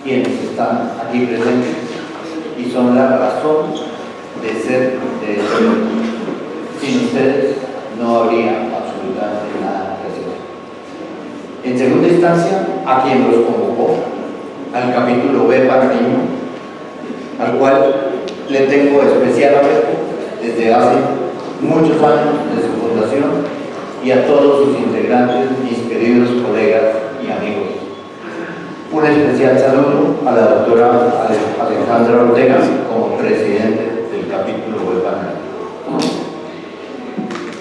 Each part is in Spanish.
quienes están aquí presentes y son la razón de ser de este evento. Sin ustedes no habría absolutamente nada que hacer. En segunda instancia, a quien los convocó, al capítulo B panameño, al cual le tengo especial afecto desde hace muchos años de su fundación, y a todos sus integrantes, mis queridos colegas y amigos. Un especial saludo a la doctora Alejandra Ortega como presidente del capítulo B panameño.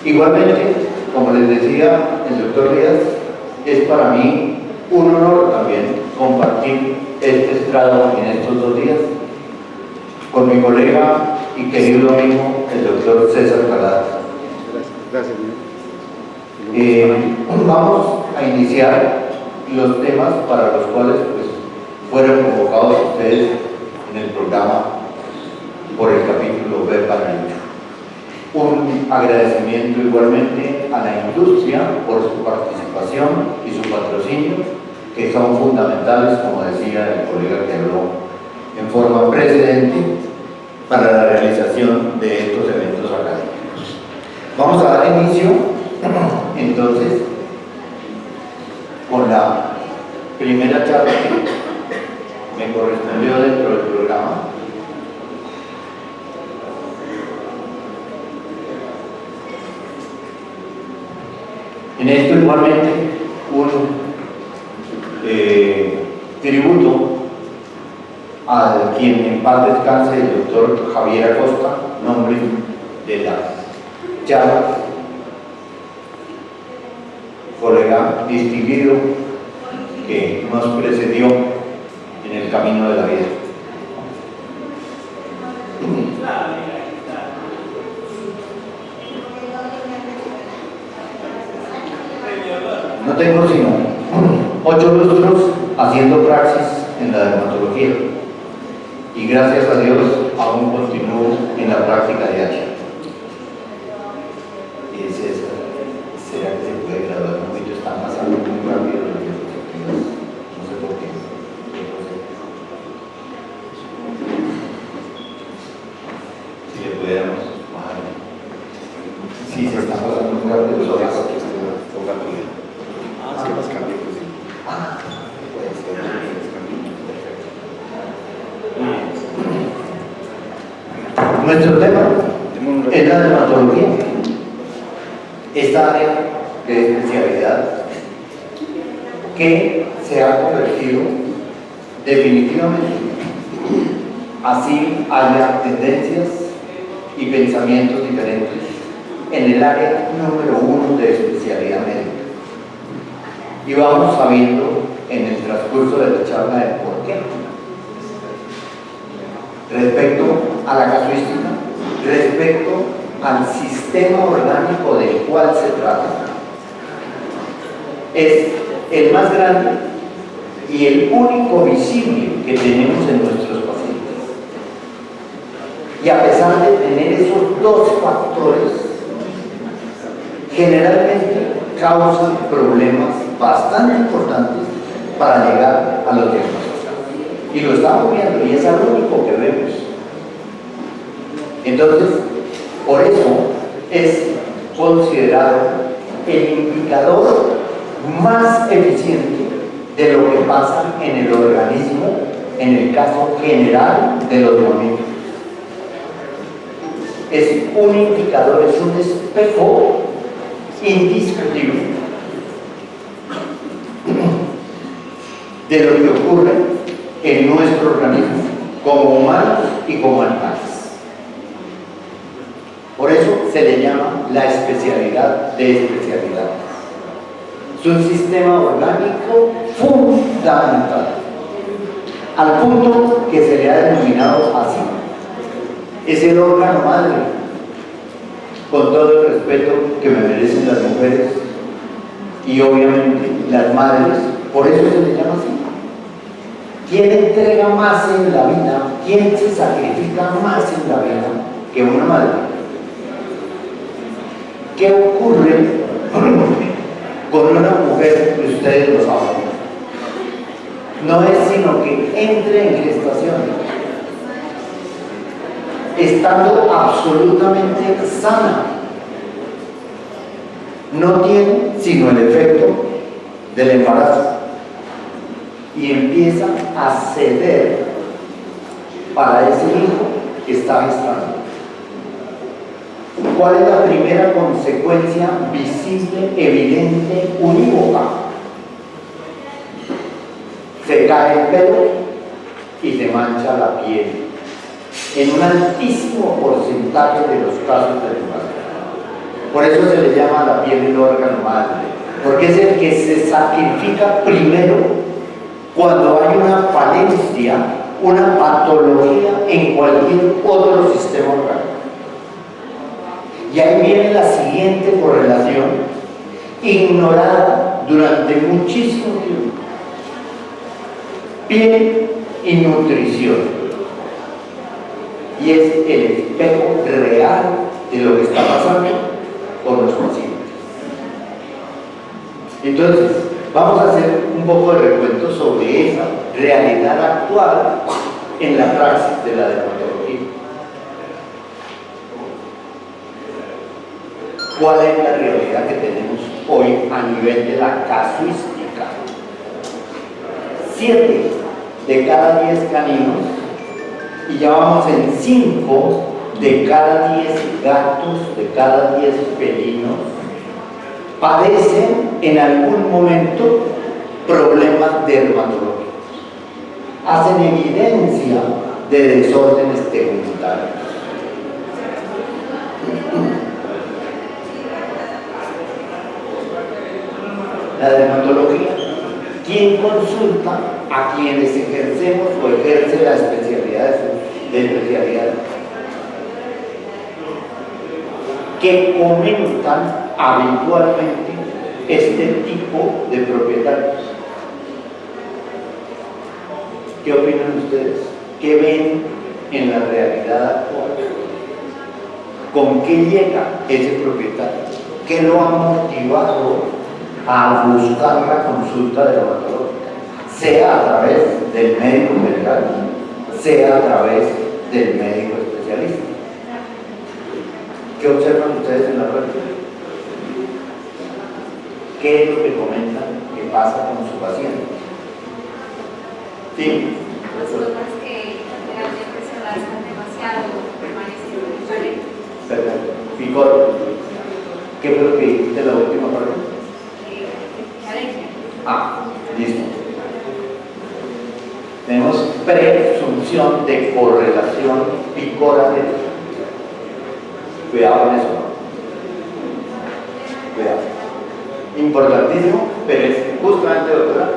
Igualmente, como les decía el doctor Díaz, es para mí un honor también compartir este estrado en estos 2 días con mi colega y querido amigo, el doctor César Calada. Gracias. Vamos a iniciar los temas para los cuales fueron convocados ustedes en el programa por el capítulo B panameño. Un agradecimiento igualmente a la industria por su participación y su patrocinio, que son fundamentales, como decía el colega que habló en forma precedente, para la realización de estos eventos académicos. Vamos a dar inicio entonces con la primera charla que me correspondió dentro del programa. En esto igualmente un tributo a quien en paz descanse, el doctor Javier Acosta, nombre de la charla, colega distinguido que nos precedió en el camino de la vida. No tengo sino 8 lustros haciendo praxis en la dermatología y gracias a Dios aún continúo en la práctica diaria. ¿Será que se puede graduar un poquito? Están pasando muy rápido los diapositivas, no sé por qué. Si le pudiéramos bajar. Sí, se están pasando muy rápido los diapositivas. Nuestro tema es la dermatología, esta área de especialidad que se ha convertido definitivamente, así haya tendencias y pensamientos diferentes, en el área número 1 de especialidad médica. Y vamos sabiendo en el transcurso de la charla el por qué. Respecto a la casuística, respecto al sistema orgánico del cual se trata, es el más grande y el único visible que tenemos en nuestros pacientes. Y a pesar de tener esos 2 factores, generalmente causan problemas bastante importantes para llegar a los diagnósticos. Y lo estamos viendo y es el único que vemos. Entonces, por eso es considerado el indicador más eficiente de lo que pasa en el organismo en el caso general de los mamíferos. Es un indicador, es un espejo indiscutible de lo que ocurre en nuestro organismo como humanos y como animales. Por eso se le llama la especialidad de especialidades. Es un sistema orgánico fundamental, al punto que se le ha denominado así. Es el órgano madre, con todo el respeto que me merecen las mujeres y obviamente las madres, por eso se le llama así. ¿Quién entrega más en la vida? ¿Quién se sacrifica más en la vida que una madre? ¿Qué ocurre con una mujer que ustedes lo saben? no es sino que entre en gestación, estando absolutamente sana. No tiene sino el efecto del embarazo y empieza a ceder para ese hijo que está gestando. ¿Cuál es la primera consecuencia visible, evidente, unívoca? Se cae el pelo y se mancha la piel, en un altísimo porcentaje de los casos del embarazo. Por eso se le llama la piel el órgano madre, porque es el que se sacrifica primero cuando hay una falencia, una patología en cualquier otro sistema orgánico. Y ahí viene la siguiente correlación, ignorada durante muchísimo tiempo: piel y nutrición. Y es el espejo real de lo que está pasando con los pacientes. Entonces, vamos a hacer un poco de recuento sobre esa realidad actual en la praxis de la dermatología. ¿Cuál es la realidad que tenemos hoy a nivel de la casuística? 7 de cada 10 caninos, y ya vamos en 5 de cada 10 gatos, de cada 10 felinos, padecen en algún momento problemas dermatológicos, hacen evidencia de desórdenes tegmentarios. La dermatología, ¿quién consulta? A quienes ejercemos o ejercen las especialidades de especialidades que comentan habitualmente este tipo de propietarios. ¿Qué opinan ustedes? ¿Qué ven en la realidad actual? ¿Con qué llega ese propietario? ¿Qué lo ha motivado a buscar la consulta dermatológica? Sea a través del médico general, sea a través del médico especialista. ¿Qué observan ustedes en la práctica? ¿Qué es lo que comentan que pasa con su paciente? ¿Sí? Personas que realmente se rascan demasiado, permanecen diferentes. Perfecto. Picor, ¿qué fue lo que dijiste en la última parte? Alergia. Ah, listo. Tenemos presunción de correlación picor-alérgica. Cuidado con eso. Cuidado. Importantísimo, pero es justamente, doctora,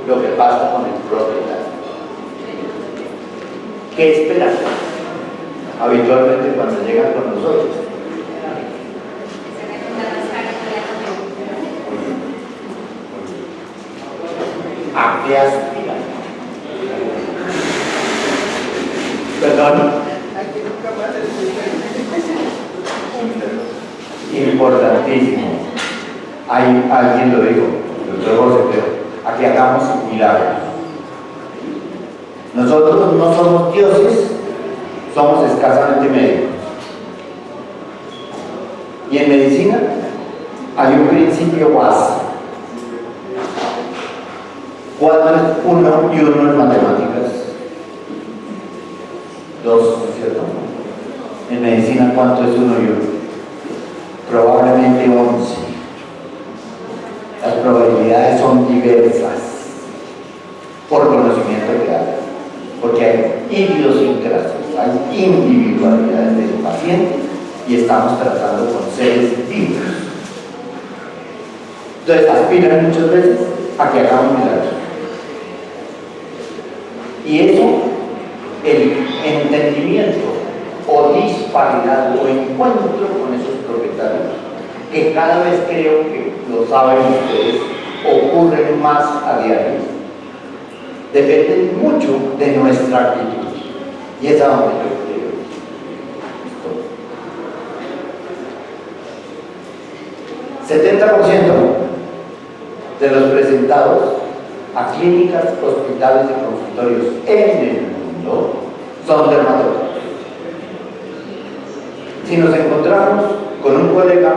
lo que pasa con el propietario. ¿Qué esperan habitualmente cuando llegan con nosotros? ¿A qué aspiran? Perdón. Importantísimo. Alguien lo dijo, el doctor José Pedro, aquí hagamos milagros. Nosotros no somos dioses, somos escasamente médicos. Y en medicina hay un principio básico. ¿Cuánto es 1 y 1 en matemáticas? 2, ¿cierto? En medicina, ¿cuánto es 1 y 1? Probablemente 11. Las probabilidades son diversas por conocimiento real, porque hay idiosincrasias, hay individualidades del paciente y estamos tratando con seres vivos. Entonces aspiran muchas veces a que hagamos milagros. Y eso, el entendimiento o disparidad o encuentro con esos propietarios, que cada vez creo que lo saben ustedes, ocurren más a diario, dependen mucho de nuestra actitud. Y es a donde yo creo. ¿Listo? 70% de los presentados a clínicas, hospitales y consultorios en el mundo son dermatólogos. Si nos encontramos con un colega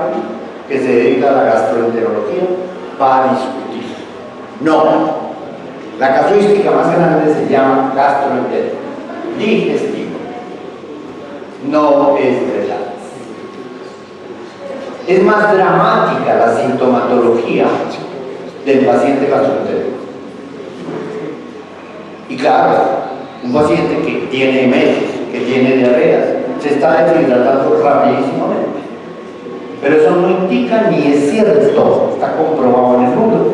que se dedica a la gastroenterología, va a discutir. No, la casuística más grande se llama gastroenterología, digestivo. No es verdad. Es más dramática la sintomatología del paciente gastroenterólogo. Y claro, un paciente que tiene meses, que tiene diarreas, se está deshidratando rapidísimamente. Pero eso no indica ni es cierto, está comprobado en el mundo,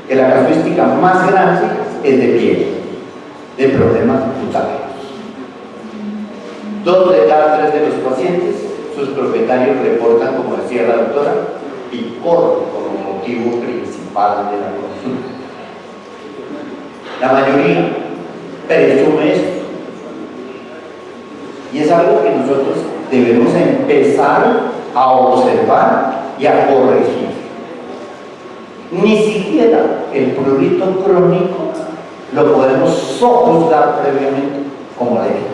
que la casuística más grande es de piel, de problemas cutáneos. 2 de cada 3 de los pacientes, sus propietarios reportan, como decía la doctora, picor como motivo principal de la consulta. La mayoría presume esto. Y es algo que nosotros debemos empezar a observar y a corregir. Ni siquiera el prurito crónico lo podemos sojuzgar previamente como alergia.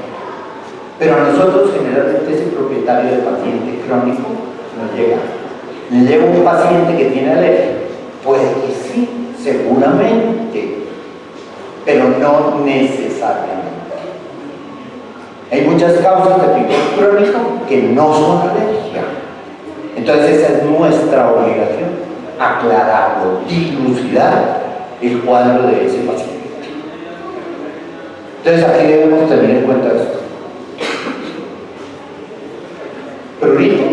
Pero a nosotros generalmente ese propietario del paciente crónico nos llega. Le llega un paciente que tiene alergia. Puede que sí, seguramente, pero no necesariamente. Hay muchas causas de picor crónico que no son alergia. Entonces esa es nuestra obligación, aclararlo, dilucidar el cuadro de ese paciente. Entonces aquí debemos tener en cuenta esto. Prurito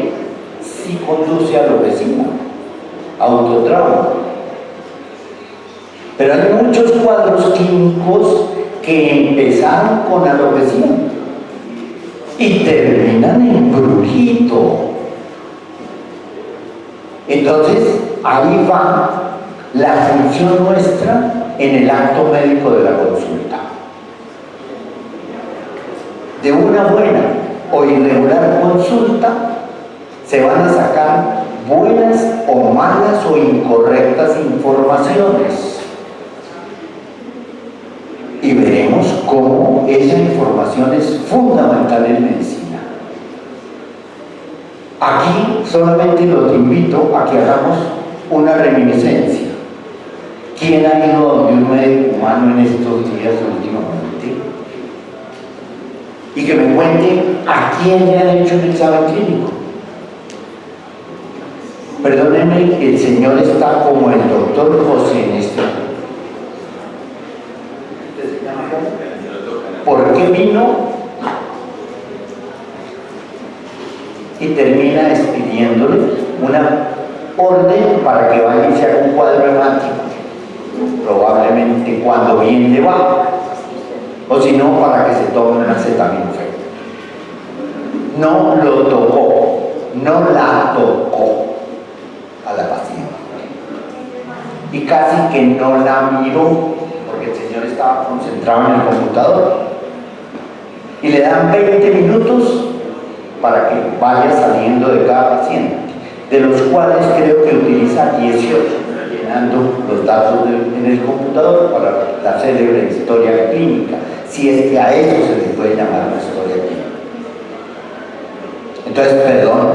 sí conduce a la obesidad, autotrauma. Pero hay muchos cuadros clínicos que empezaron con alopecia y terminan en prurito. Entonces, ahí va la función nuestra en el acto médico de la consulta. De una buena o irregular consulta se van a sacar buenas o malas o incorrectas informaciones. Y veremos cómo esa información es fundamental en medicina. Aquí solamente los invito a que hagamos una reminiscencia. ¿Quién ha ido donde un médico humano en estos días últimamente? Y que me cuente a quién le han hecho un examen clínico. Perdónenme que el señor está como el doctor José en este momento. ¿Por qué vino? Y termina expidiéndole una orden para que vaya y se haga un cuadro hemático, probablemente cuando bien le va, o si no, para que se tome una acetaminofén. No lo tocó, no la tocó a la paciente, y casi que no la miró, porque el señor estaba concentrado en el computador. Y le dan 20 minutos para que vaya saliendo de cada paciente, de los cuales creo que utiliza 18, llenando los datos en el computador para la célebre historia clínica, si es que a eso se le puede llamar una historia clínica. Entonces, perdón,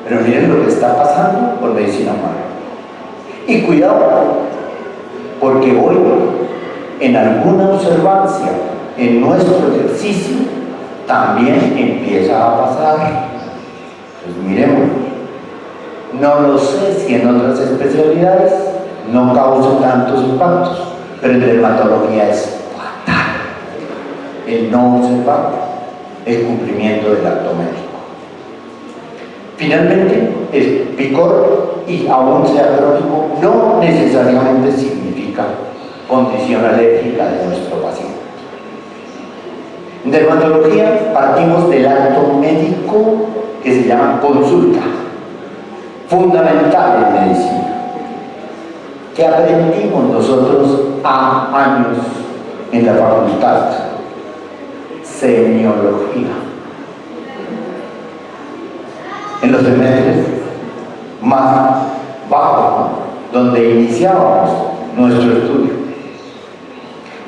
pero miren lo que está pasando con medicina humana. Y cuidado, porque hoy, en alguna observancia, en nuestro ejercicio, también empieza a pasar. Pues miremos, no lo sé si en otras especialidades no causa tantos impactos, pero en dermatología es fatal el no observar el cumplimiento del acto médico. Finalmente, el picor, y aún sea crónico, no necesariamente significa condición alérgica de nuestro paciente. En dermatología partimos del acto médico que se llama consulta, fundamental en medicina. ¿Qué aprendimos nosotros a años en la facultad? Semiología. En los semestres más bajos, ¿no?, donde iniciábamos nuestro estudio.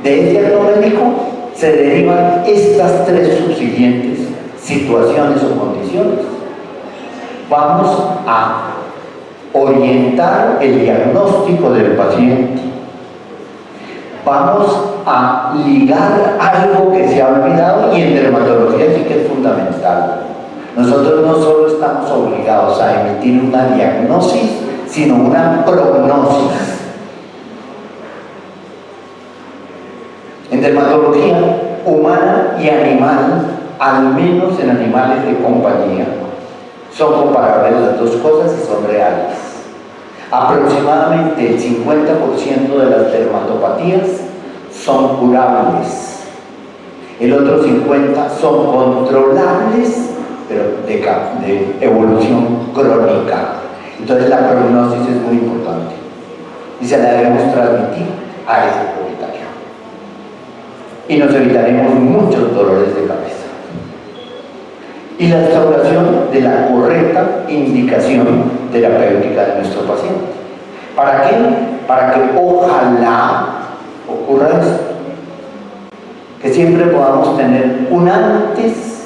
De ese acto médico se derivan estas tres subsiguientes situaciones o condiciones. Vamos a orientar el diagnóstico del paciente. Vamos a ligar algo que se ha olvidado y en dermatología sí que es fundamental. Nosotros no solo estamos obligados a emitir una diagnosis, sino una prognosis. En dermatología humana y animal, al menos en animales de compañía, son comparables las dos cosas y son reales. Aproximadamente el 50% de las dermatopatías son curables. El otro 50% son controlables, pero de evolución crónica. Entonces la prognosis es muy importante y se la debemos transmitir a ese propietario. Y nos evitaremos muchos dolores de cabeza. Y la instauración de la correcta indicación terapéutica de nuestro paciente. ¿Para qué? Para que ojalá ocurra esto. Que siempre podamos tener un antes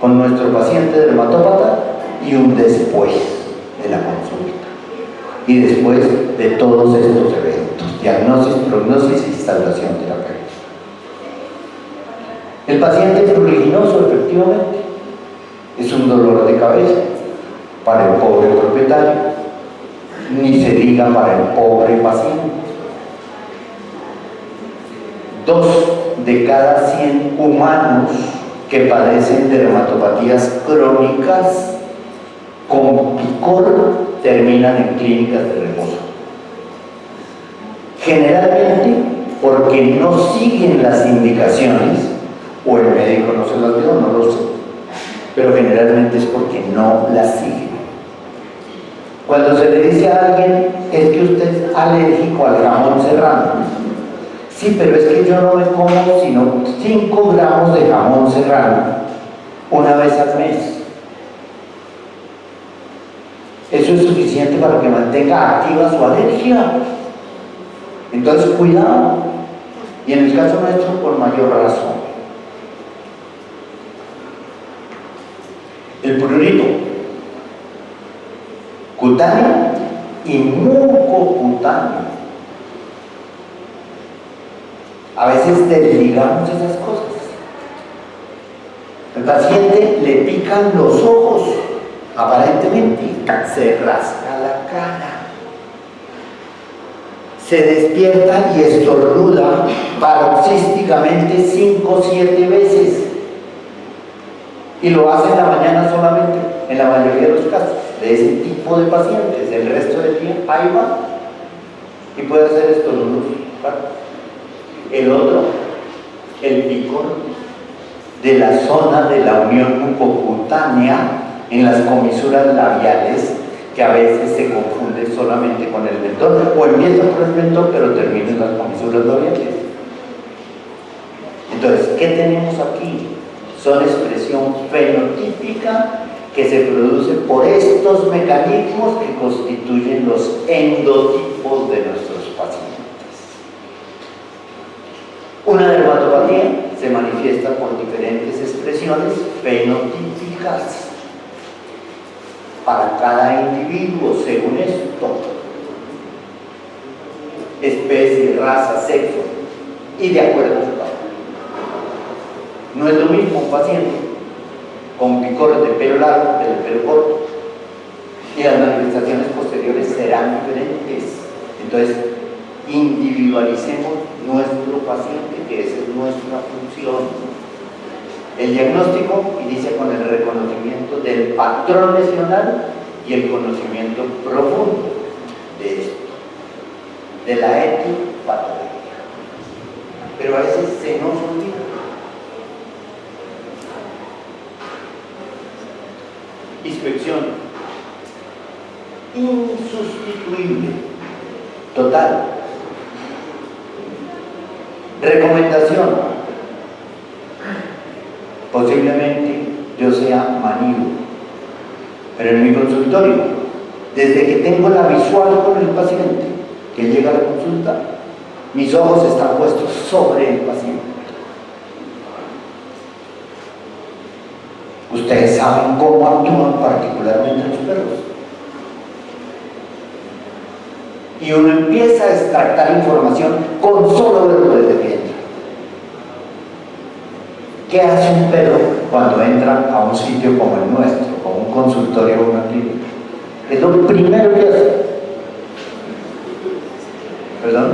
con nuestro paciente dermatópata y un después de la consulta. Y después de todos estos eventos: diagnosis, prognosis y instauración terapéutica. El paciente pruriginoso, efectivamente, es un dolor de cabeza para el pobre propietario, ni se diga para el pobre paciente. 2 de cada 100 humanos que padecen dermatopatías crónicas con picor terminan en clínicas de reposo. Generalmente porque no siguen las indicaciones, o el médico no se las dio, no lo sé, pero generalmente es porque no las siguen. Cuando se le dice a alguien: es que usted es alérgico al jamón serrano. Sí, pero es que yo no me como sino 5 gramos de jamón serrano una vez al mes. Eso es suficiente para que mantenga activa su alergia. Entonces, cuidado. Y en el caso nuestro, por mayor razón. El prurito cutáneo y mucocutáneo. A veces desligamos esas cosas. Al paciente le pican los ojos, aparentemente, se rasca la cara, se despierta y estornuda paroxísticamente 5 o 7 veces. Y lo hace en la mañana solamente, en la mayoría de los casos, de ese tipo de pacientes. El resto del día, ahí va, y puede hacer estornudos. El otro, el picor de la zona de la unión mucocutánea en las comisuras labiales, que a veces se confunde solamente con el mentón, o empieza por el mentón pero termina en las comisuras labiales. Entonces, ¿qué tenemos aquí? Son expresión fenotípica que se produce por estos mecanismos que constituyen los endotipos de nuestros pacientes. Una dermatopatía se manifiesta por diferentes expresiones fenotípicas para cada individuo, según esto: especie, raza, sexo y de acuerdo a su edad. No es lo mismo un paciente con picor de pelo largo que de pelo corto, y las manifestaciones posteriores serán diferentes. Entonces, individualicemos nuestro paciente, que esa es nuestra función. El diagnóstico inicia con el reconocimiento del patrón lesional y el conocimiento profundo de esto, de la etiopatología. Pero a veces se nos olvida. Inspección insustituible, total. Recomendación: posiblemente yo sea maníaco, pero en mi consultorio, desde que tengo la visual con el paciente que llega a la consulta, Mis ojos están puestos sobre el paciente. Ustedes saben cómo actúan particularmente los perros. Y uno empieza a extractar información con solo verlo desde que entra. ¿Qué hace un perro cuando entra a un sitio como el nuestro, como un consultorio o una clínica? Es lo primero que hace. ¿Perdón?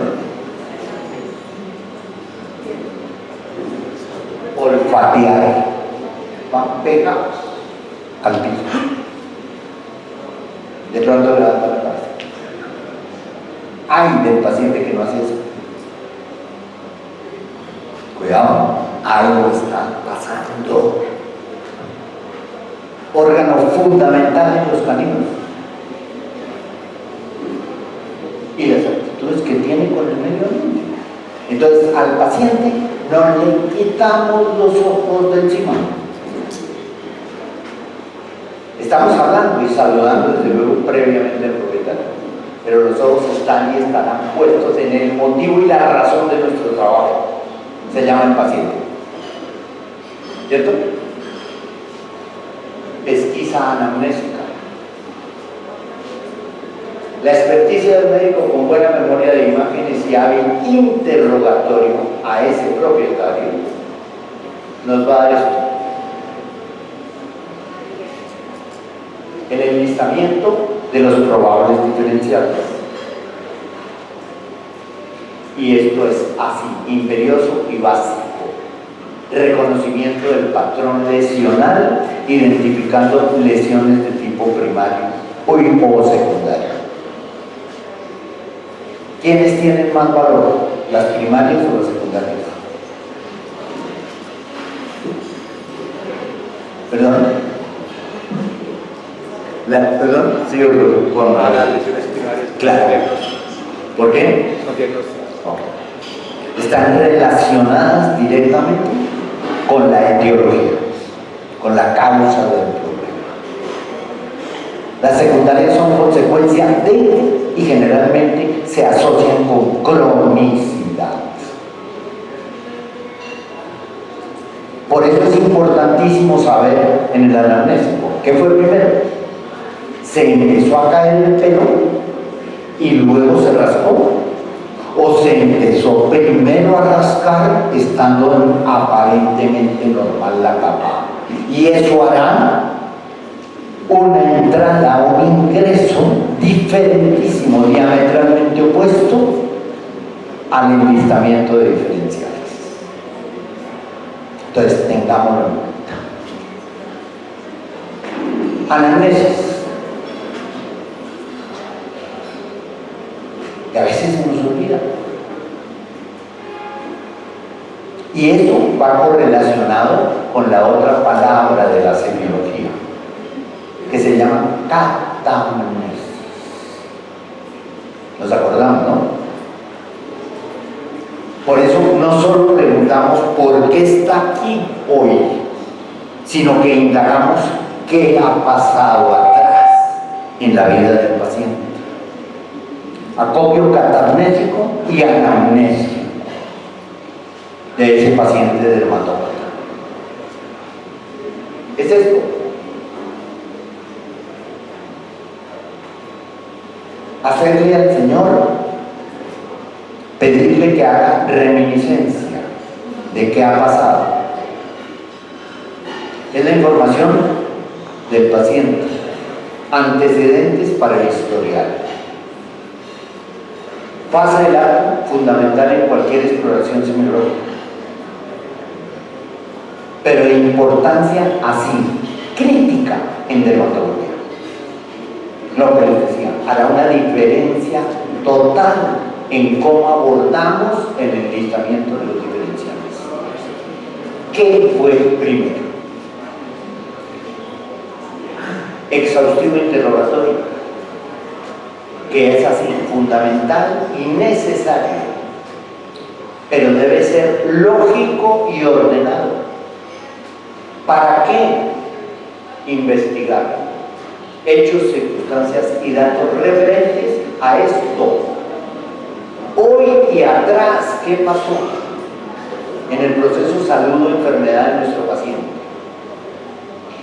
Olfatear. Van pegados al piso. De pronto le da la cabeza. Ay del paciente que no hace eso. Cuidado, algo está pasando. Órgano fundamental en los caninos. Y las actitudes que tiene con el medio ambiente. Entonces, al paciente no le quitamos los ojos de encima. Estamos hablando y saludando desde luego previamente al propietario, pero los ojos están y estarán puestos en el motivo y la razón de nuestro trabajo. Se llama el paciente. ¿Cierto? Pesquisa anamnésica. La experticia del médico con buena memoria de imágenes y hábil interrogatorio a ese propietario nos va a dar esto. El enlistamiento de los probables diferenciales. Y esto es así, imperioso y básico. Reconocimiento del patrón lesional, identificando lesiones de tipo primario o secundario. ¿Quiénes tienen más valor? ¿Las primarias o las secundarias? ¿Perdón? ¿Perdón? Sí, yo creo que con las lesiones primarias. Claro. ¿Por qué? Están relacionadas directamente con la etiología, con la causa del problema. Las secundarias son consecuencia de y generalmente se asocian con cronicidad. Por eso es importantísimo saber en el anamnésico qué fue primero. ¿Se empezó a caer el pelo y luego se raspó? ¿O se empezó primero a rascar estando aparentemente normal la capa? Y eso hará una entrada, un ingreso diferentísimo, diametralmente opuesto al enlistamiento de diferenciales. Entonces, tengámoslo en cuenta. Anamnesis. Que a veces se nos olvida. Y esto va correlacionado con la otra palabra de la semiología, que se llama catamnesis. ¿Nos acordamos, no? Por eso no solo preguntamos por qué está aquí hoy, sino que indagamos qué ha pasado atrás en la vida del paciente. Acopio catamnésico y anamnésico de ese paciente dermatópata. Es esto. Hacerle al Señor, pedirle que haga reminiscencia de qué ha pasado. Es la información del paciente, antecedentes para el historial. Fase del acto fundamental en cualquier exploración semiológica, pero de importancia así, crítica en dermatología. Lo que les decía, hará una diferencia total en cómo abordamos el enlistamiento de los diferenciales. ¿Qué fue primero? Exhaustivo interrogatorio, que es así, fundamental y necesario, pero debe ser lógico y ordenado. ¿Para qué investigar hechos, circunstancias y datos referentes a esto? Hoy y atrás, ¿qué pasó en el proceso salud o enfermedad de nuestro paciente?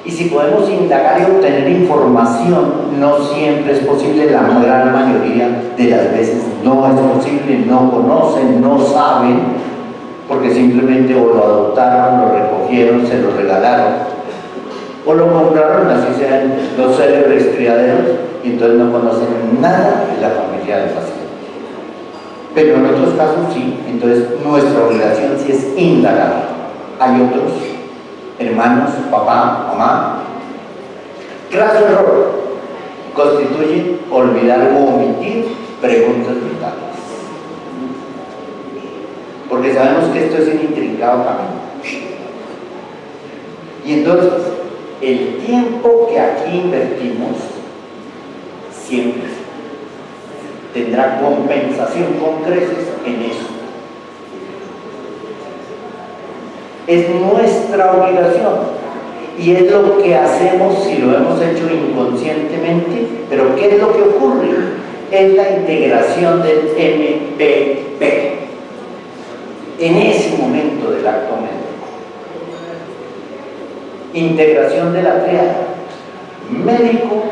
Y si podemos indagar y obtener información, no siempre es posible, la gran mayoría de las veces no es posible, no conocen, no saben, porque simplemente o lo adoptaron, lo recogieron, se lo regalaron, o lo compraron, así sean los célebres criaderos, y entonces no conocen nada de la familia del paciente. Pero en otros casos sí, entonces nuestra obligación sí es indagar. Hay otros hermanos, papá, mamá. Graso error constituye olvidar o omitir preguntas vitales, porque sabemos que esto es un intrincado camino. Y entonces el tiempo que aquí invertimos siempre tendrá compensación con creces en eso. Es nuestra obligación y es lo que hacemos si lo hemos hecho inconscientemente. Pero ¿qué es lo que ocurre? Es la integración del MPP en ese momento del acto médico. Integración de la triada: médico,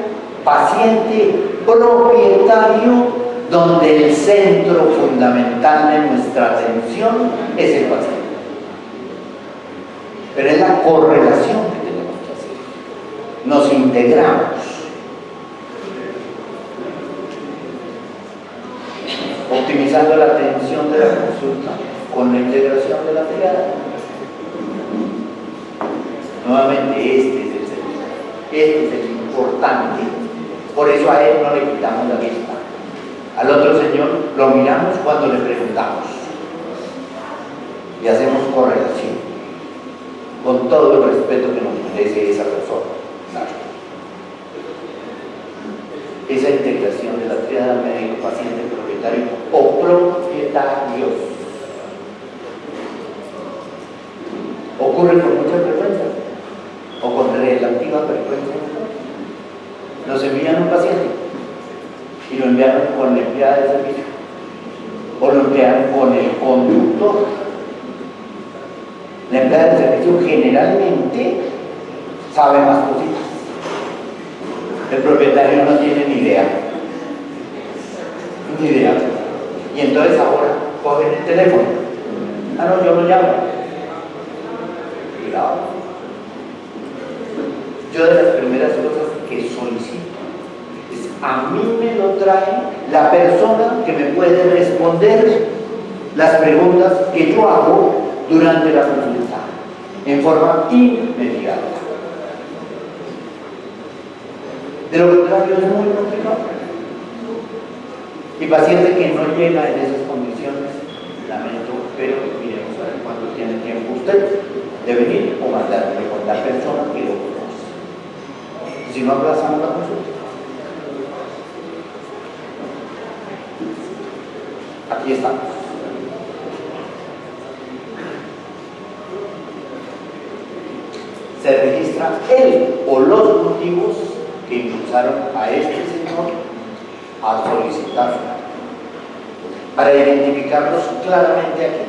paciente, propietario, donde el centro fundamental de nuestra atención es el paciente. Pero es la correlación que tenemos que hacer. Nos integramos. Optimizando la atención de la consulta con la integración de la triada. Nuevamente, este es el importante. Por eso a él no le quitamos la vista. Al otro señor lo miramos cuando le preguntamos y hacemos correlación con todo el respeto que nos merece esa persona. Esa integración de la triada médico, paciente, propietario o propietarios ocurre con mucha frecuencia o con relativa frecuencia. Nos envían un paciente y lo enviaron con la empleada de servicio o lo enviaron con el conductor. La empleada de servicio generalmente sabe más cositas. El propietario no tiene ni idea. Ni idea. Y entonces ahora cogen el teléfono. Ah, no, yo lo llamo. Cuidado. Yo de las primeras cosas que solicito es: a mí me lo trae la persona que me puede responder las preguntas que yo hago durante la consulta en forma inmediata. De lo contrario es muy complicado. Y paciente que no llega en esas condiciones, lamento, pero miremos a ver cuánto tiene tiempo usted de venir o mandarme con la persona que lo conoce. Si no, aplazamos la consulta. Aquí estamos. Se registra él o los motivos que impulsaron a este señor a solicitar, para identificarlos claramente aquí.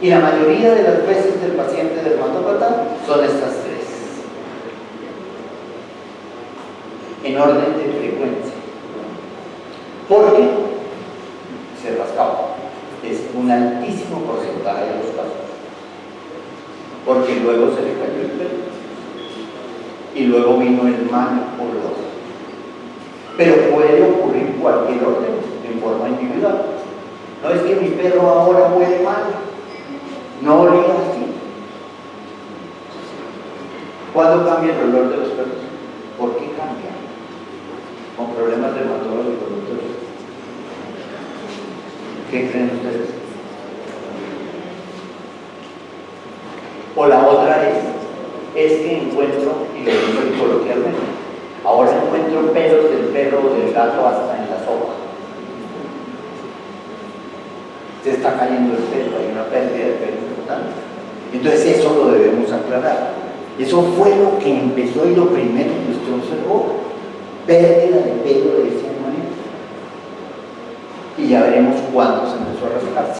Y la mayoría de las veces del paciente dermatópata son estas tres, en orden de frecuencia, porque se rascaba. Es un altísimo porcentaje de los casos, porque luego se le cayó el pelo y luego vino el mal olor. Pero puede ocurrir cualquier orden en forma individual. No es que mi perro ahora huele mal, no olía así. ¿Cuándo cambia el olor de los perros? ¿Por qué cambia? Con problemas dermatológicos, doctores. ¿Qué creen ustedes? O la otra es que encuentro, y lo digo coloquialmente, ahora encuentro pelos del perro o del gato hasta en la sopa. Se está cayendo el pelo, hay una pérdida de pelo importante. Entonces eso lo debemos aclarar. Eso fue lo que empezó y lo primero que usted observó: pérdida de pelo de ese animalito. y ya veremos cuándo se empezó a rascar.